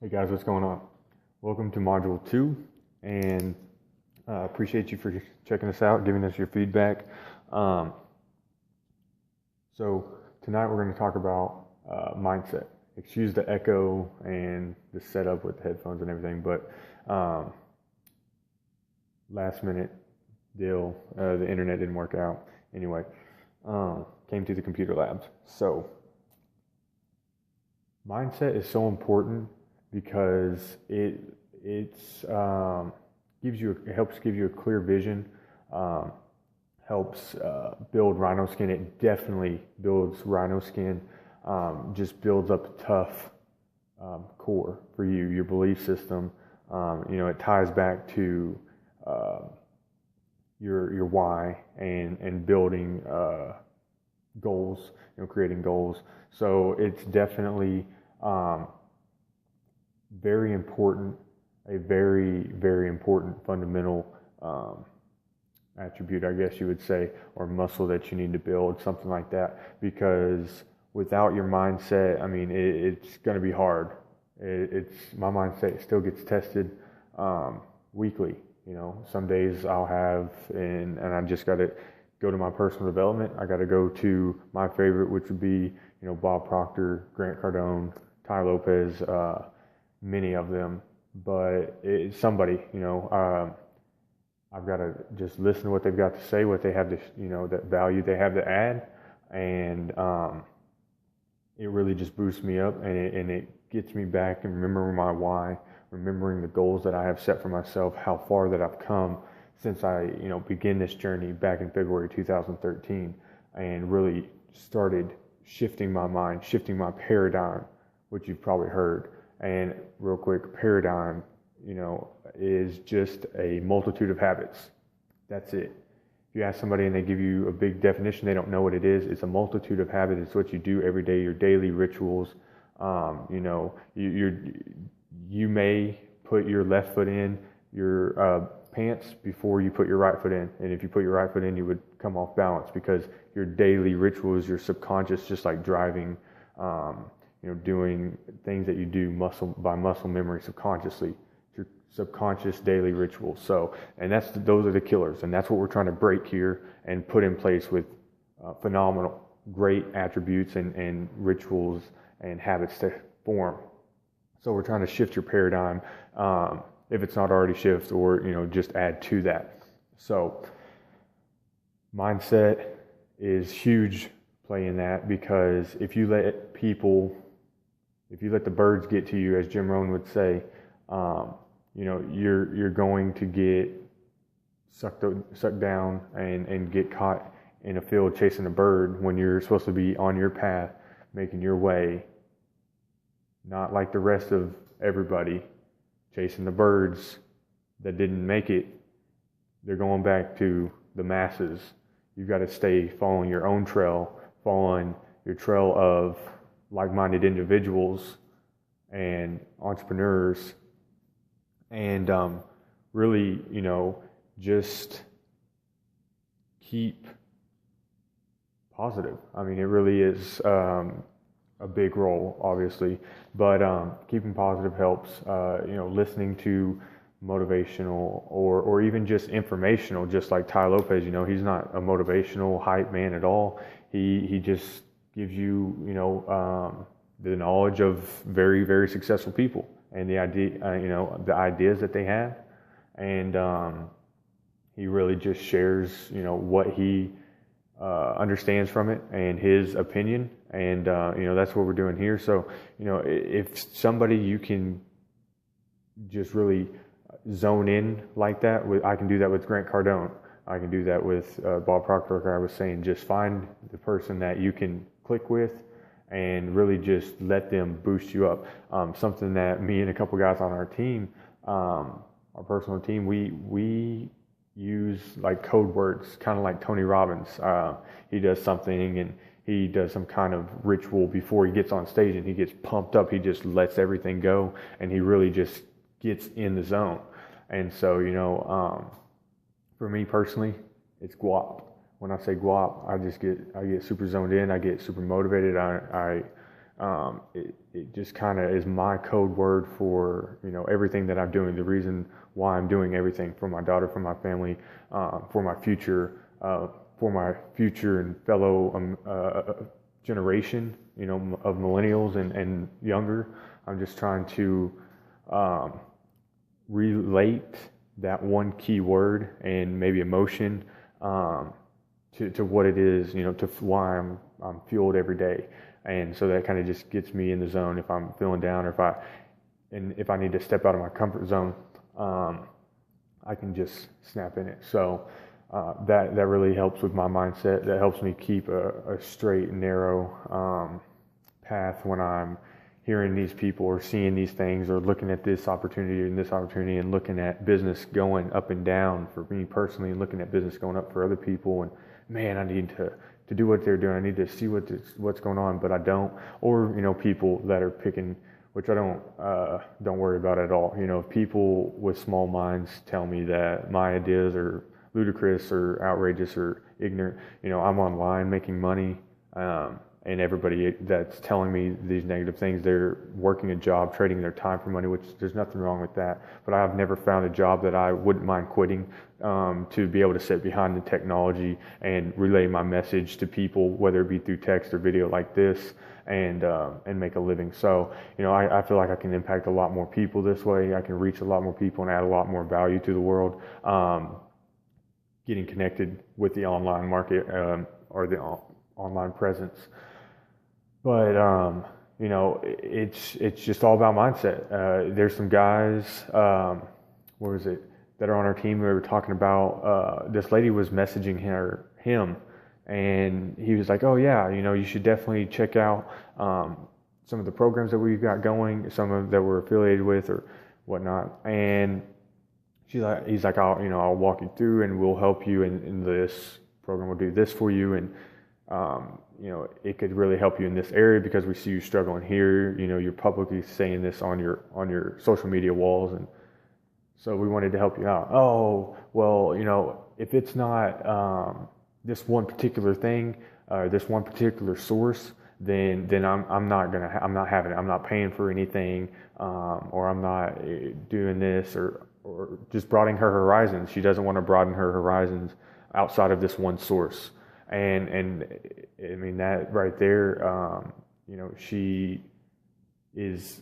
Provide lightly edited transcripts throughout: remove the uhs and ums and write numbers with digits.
Hey guys, what's going on? Welcome to Module 2, and appreciate you for checking us out, giving us your feedback. Um, so, tonight we're going to talk about mindset. Excuse the echo and the setup with the headphones and everything, but last minute deal, the internet didn't work out. Anyway, came to the computer labs. So, mindset is so important because it helps give you a clear vision, um, helps build rhino skin. It definitely builds rhino skin, just builds up a tough core for you, your belief system. It ties back to uh, your why and building goals, creating goals. So it's definitely um, very important, a very, very important fundamental attribute, I guess you would say, or muscle that you need to build, something like that. Because without your mindset, I mean, it's going to be hard. It's my mindset still gets tested weekly. Some days I'll have, and I just got to go to my personal development. I got to go to my favorite, which would be, Bob Proctor, Grant Cardone, Tai Lopez, many of them. But it's somebody, I've got to just listen to what they've got to say, what they have to, that value they have to add, and it really just boosts me up, and it gets me back and remembering my why, remembering the goals that I have set for myself, how far that I've come since I, began this journey back in February 2013, and really started shifting my mind, shifting my paradigm, which you've probably heard. And real quick, paradigm, is just a multitude of habits. That's it. If you ask somebody and they give you a big definition, they don't know what it is. It's a multitude of habits. It's what you do every day, your daily rituals. You may put your left foot in your pants before you put your right foot in. And if you put your right foot in, you would come off balance because your daily rituals, your subconscious, just like driving, doing things that you do muscle memory subconsciously, your subconscious daily rituals. So, and those are the killers, and that's what we're trying to break here and put in place with phenomenal, great attributes and rituals and habits to form. So we're trying to shift your paradigm, if it's not already shift, or just add to that. So mindset is huge play in that, because if you let the birds get to you, as Jim Rohn would say, you're going to get sucked down and get caught in a field chasing a bird when you're supposed to be on your path, making your way, not like the rest of everybody chasing the birds that didn't make it. They're going back to the masses. You've got to stay following your own trail, following your trail of like-minded individuals and entrepreneurs, and really, just keep positive. I mean, it really is a big role, obviously, but keeping positive helps. Listening to motivational or even just informational, just like Tai Lopez. He's not a motivational hype man at all. He just gives you, the knowledge of very, very successful people and the the ideas that they have, and he really just shares, what he understands from it and his opinion, and that's what we're doing here. So, if somebody you can just really zone in like that with, I can do that with Grant Cardone. I can do that with Bob Proctor, like I was saying. Just find the person that you can click with and really just let them boost you up. Something that me and a couple guys on our team, our personal team, we use like code words, kind of like Tony Robbins. He does something and he does some kind of ritual before he gets on stage, and he gets pumped up. He just lets everything go, and he really just gets in the zone. And so, for me personally, it's guap. When I say guap, I get super zoned in. I get super motivated. I it just kind of is my code word for, everything that I'm doing, the reason why I'm doing everything for my daughter, for my family, for my future, and fellow generation, of millennials and younger. I'm just trying to relate that one key word and maybe emotion to what it is, to why I'm fueled every day. And so that kind of just gets me in the zone if I'm feeling down, or if I need to step out of my comfort zone, I can just snap in it. So that really helps with my mindset. That helps me keep a straight and narrow path when I'm hearing these people or seeing these things or looking at this opportunity and looking at business going up and down for me personally, and looking at business going up for other people. And man, I need to do what they're doing. I need to see what's going on, but I don't. Or, people that are picking, which I don't worry about at all. If people with small minds tell me that my ideas are ludicrous or outrageous or ignorant, I'm online making money, and everybody that's telling me these negative things, they're working a job, trading their time for money, which there's nothing wrong with that. But I've never found a job that I wouldn't mind quitting to be able to sit behind the technology and relay my message to people, whether it be through text or video like this, and make a living. So, I feel like I can impact a lot more people this way. I can reach a lot more people and add a lot more value to the world, getting connected with the online market or the online presence. But it's just all about mindset. There's some guys, where was it, that are on our team. We were talking about this lady was messaging him, and he was like, "Oh yeah, you should definitely check out some of the programs that we've got going, some of that we're affiliated with or whatnot." And he's like, I'll walk you through, and we'll help you in this program. We'll do this for you, and it could really help you in this area because we see you struggling here. You're publicly saying this on your social media walls, and so we wanted to help you out. Oh, well, if it's not this one particular thing, this one particular source, then I'm not having it. I'm not paying for anything, or I'm not doing this, or just broadening her horizons. She doesn't want to broaden her horizons outside of this one source. And I mean, that right there, she is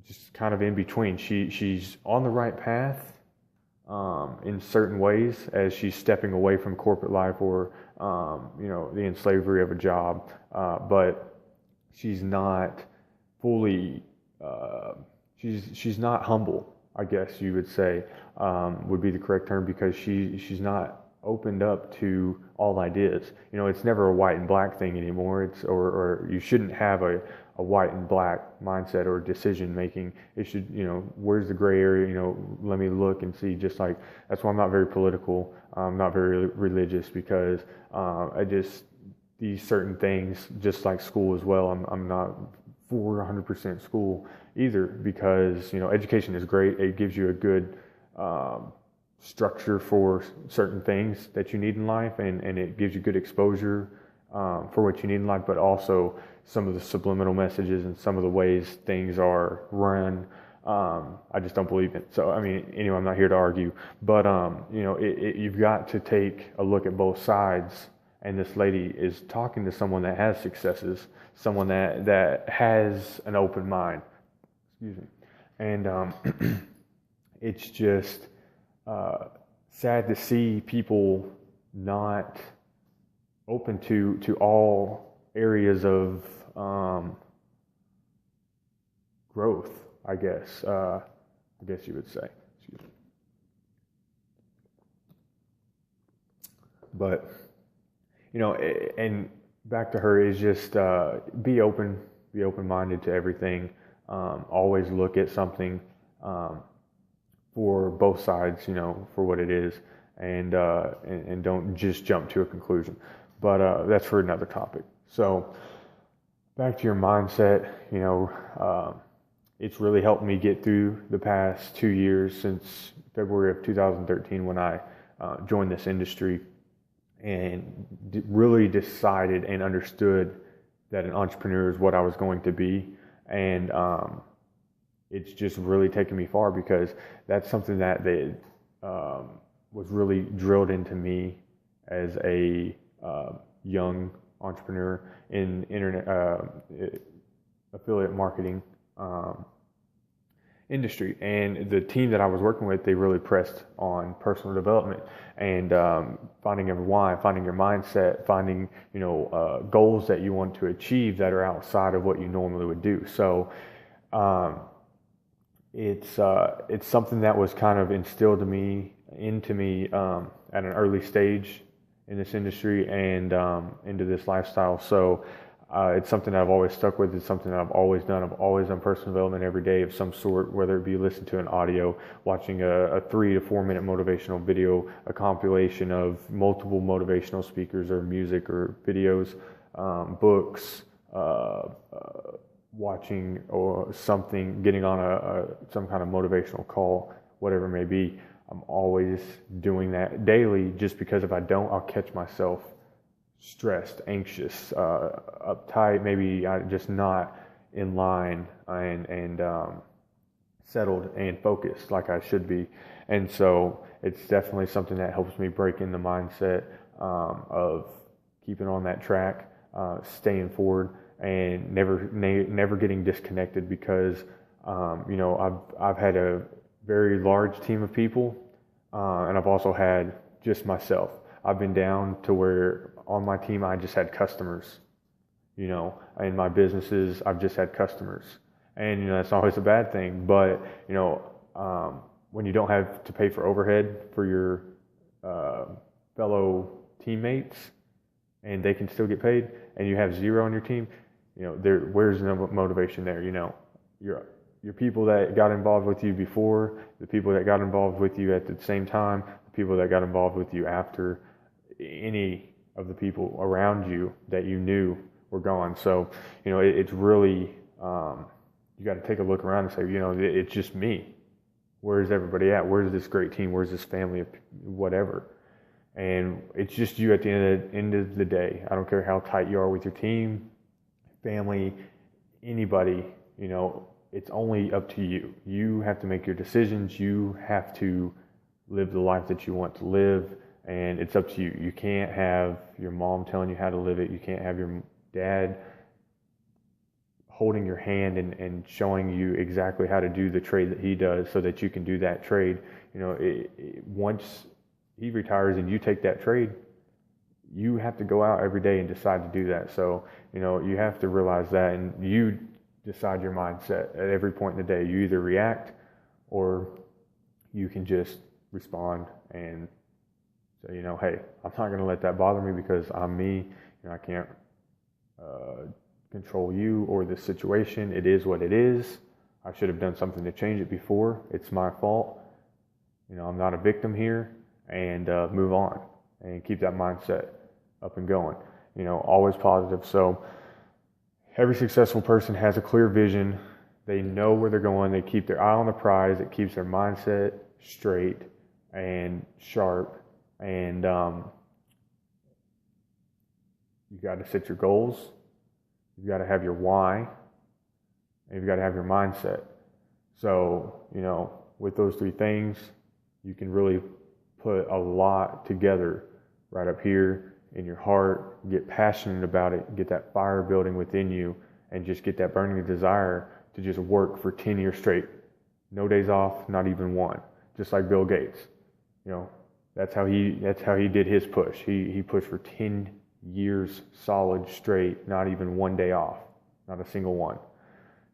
just kind of in between. She's on the right path in certain ways as she's stepping away from corporate life or the enslavery of a job, but she's not fully. She's not humble, I guess you would say, would be the correct term, because she's not opened up to all ideas. It's never a white and black thing anymore. It's or you shouldn't have a white and black mindset or decision making. It should, where's the gray area? Let me look and see. Just like, that's why I'm not very political. I'm not very religious, because these certain things, just like school as well, I'm not for 100% school either, because education is great. It gives you a good structure for certain things that you need in life, and it gives you good exposure for what you need in life, but also some of the subliminal messages and some of the ways things are run, I just don't believe in. So, I mean, anyway, I'm not here to argue, but you've got to take a look at both sides. And this lady is talking to someone that has successes, someone that has an open mind. Excuse me. And it's just sad to see people not open to all areas of growth, I guess you would say. Excuse me. But and back to her is just be open-minded to everything. Always look at something for both sides, for what it is, and don't just jump to a conclusion. But that's for another topic. So back to your mindset, it's really helped me get through the past 2 years since February of 2013 when I joined this industry, and really decided and understood that an entrepreneur is what I was going to be. And it's just really taken me far, because that's something that was really drilled into me as a young entrepreneur in internet affiliate marketing industry. And the team that I was working with, they really pressed on personal development and finding your why, finding your mindset, finding goals that you want to achieve that are outside of what you normally would do. So it's something that was kind of instilled into me at an early stage in this industry and into this lifestyle. So it's something that I've always stuck with. It's something that I've always done. I've always done personal development every day of some sort, whether it be listening to an audio, watching a 3 to 4 minute motivational video, a compilation of multiple motivational speakers or music or videos, books, watching or something, getting on some kind of motivational call, whatever it may be. I'm always doing that daily, just because if I don't, I'll catch myself stressed, anxious, uptight, maybe just not in line and settled and focused like I should be. And so it's definitely something that helps me break in the mindset of keeping on that track, staying forward, and never getting disconnected, because I've had a very large team of people, and I've also had just myself. I've been down to where on my team I just had customers. In my businesses I've just had customers, and that's always a bad thing. But when you don't have to pay for overhead for your fellow teammates, and they can still get paid, and you have zero on your team, where's the motivation there? Your people that got involved with you before, the people that got involved with you at the same time, the people that got involved with you after, any of the people around you that you knew were gone. So, it's really, you got to take a look around and say, it's just me. Where's everybody at? Where's this great team? Where's this family of whatever? And it's just you at the end of the day. I don't care how tight you are with your team, family, anybody, it's only up to you. You have to make your decisions. You have to live the life that you want to live, and it's up to you. You can't have your mom telling you how to live it. You can't have your dad holding your hand and showing you exactly how to do the trade that he does so that you can do that trade. Once he retires and you take that trade, you have to go out every day and decide to do that. So, you have to realize that, and you decide your mindset at every point in the day. You either react or you can just respond and say, hey, I'm not going to let that bother me because I'm me. I can't control you or this situation. It is what it is. I should have done something to change it before. It's my fault. I'm not a victim here, and move on and keep that mindset up and going. Always positive. So every successful person has a clear vision. They know where they're going. They keep their eye on the prize. It keeps their mindset straight and sharp. And you got to set your goals. You've got to have your why. And you've got to have your mindset. So, with those three things, you can really put a lot together right up here in your heart, get passionate about it, get that fire building within you, and just get that burning desire to just work for 10 years straight. No days off, not even one. Just like Bill Gates. That's how he did his push. He pushed for 10 years solid straight, not even one day off, not a single one.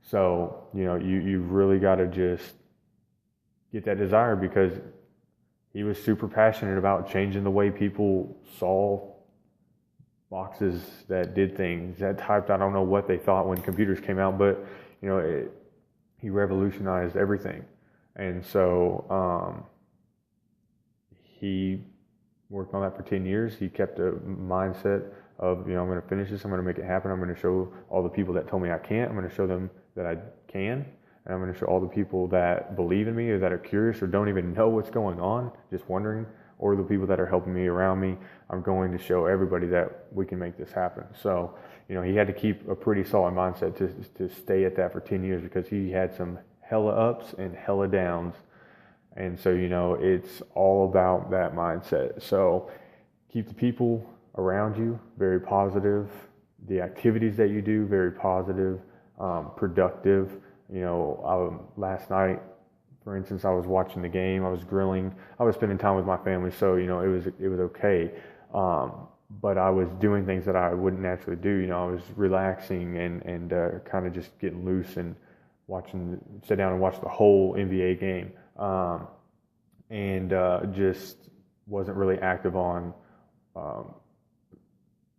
So, you really got to just get that desire, because he was super passionate about changing the way people saw boxes that did things, that typed. I don't know what they thought when computers came out, but he revolutionized everything. And so he worked on that for 10 years. He kept a mindset of, I'm going to finish this. I'm going to make it happen. I'm going to show all the people that told me I can't. I'm going to show them that I can. And I'm going to show all the people that believe in me or that are curious or don't even know what's going on, just wondering, or the people that are helping me around me. I'm going to show everybody that we can make this happen. So, he had to keep a pretty solid mindset to stay at that for 10 years because he had some hella ups and hella downs. And so, it's all about that mindset. So keep the people around you very positive, the activities that you do very positive, productive. Last night, for instance, I was watching the game, I was grilling, I was spending time with my family, so it was okay. But I was doing things that I wouldn't naturally do. I was relaxing and kind of just getting loose and sit down and watch the whole NBA game, and just wasn't really active on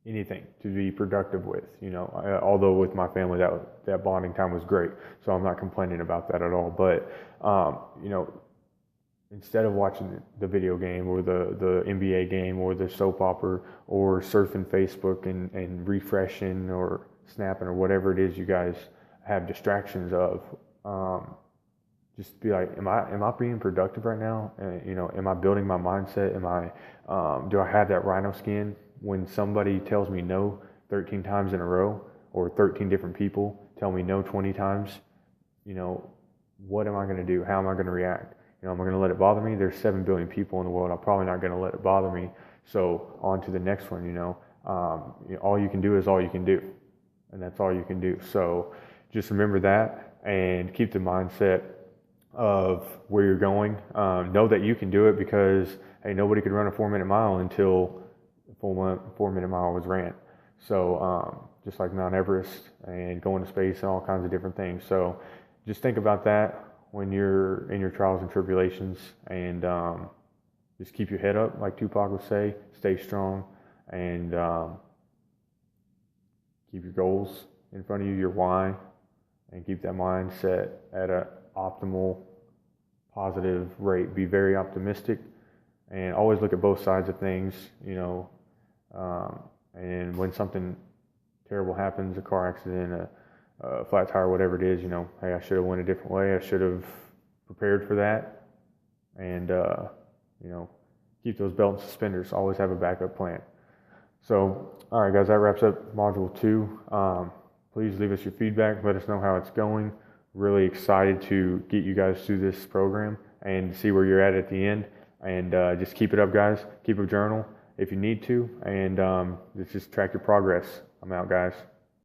anything to be productive with. Although with my family that bonding time was great, so I'm not complaining about that at all. But instead of watching the video game or the NBA game or the soap opera or surfing Facebook and refreshing or snapping or whatever it is you guys have distractions of, just be like, am I being productive right now? Am I building my mindset? Do I have that rhino skin when somebody tells me no 13 times in a row, or 13 different people tell me no 20 times? What am I going to do? How am I going to react? Am I going to let it bother me? There's 7 billion people in the world. I'm probably not going to let it bother me. So on to the next one. All you can do is all you can do, and that's all you can do. So just remember that and keep the mindset of where you're going. Know that you can do it because, hey, nobody could run a 4-minute mile until the 4-minute mile was ran. So just like Mount Everest and going to space and all kinds of different things. So just think about that when you're in your trials and tribulations, and just keep your head up, like Tupac would say, stay strong, and keep your goals in front of you, your why, and keep that mindset at an optimal, positive rate. Be very optimistic, and always look at both sides of things, and when something terrible happens, a car accident, a flat tire, whatever it is, hey, I should have went a different way. I should have prepared for that. And, keep those belt and suspenders. Always have a backup plan. So, all right, guys, that wraps up Module 2. Please leave us your feedback. Let us know how it's going. Really excited to get you guys through this program and see where you're at the end. And just keep it up, guys. Keep a journal if you need to. And just track your progress. I'm out, guys.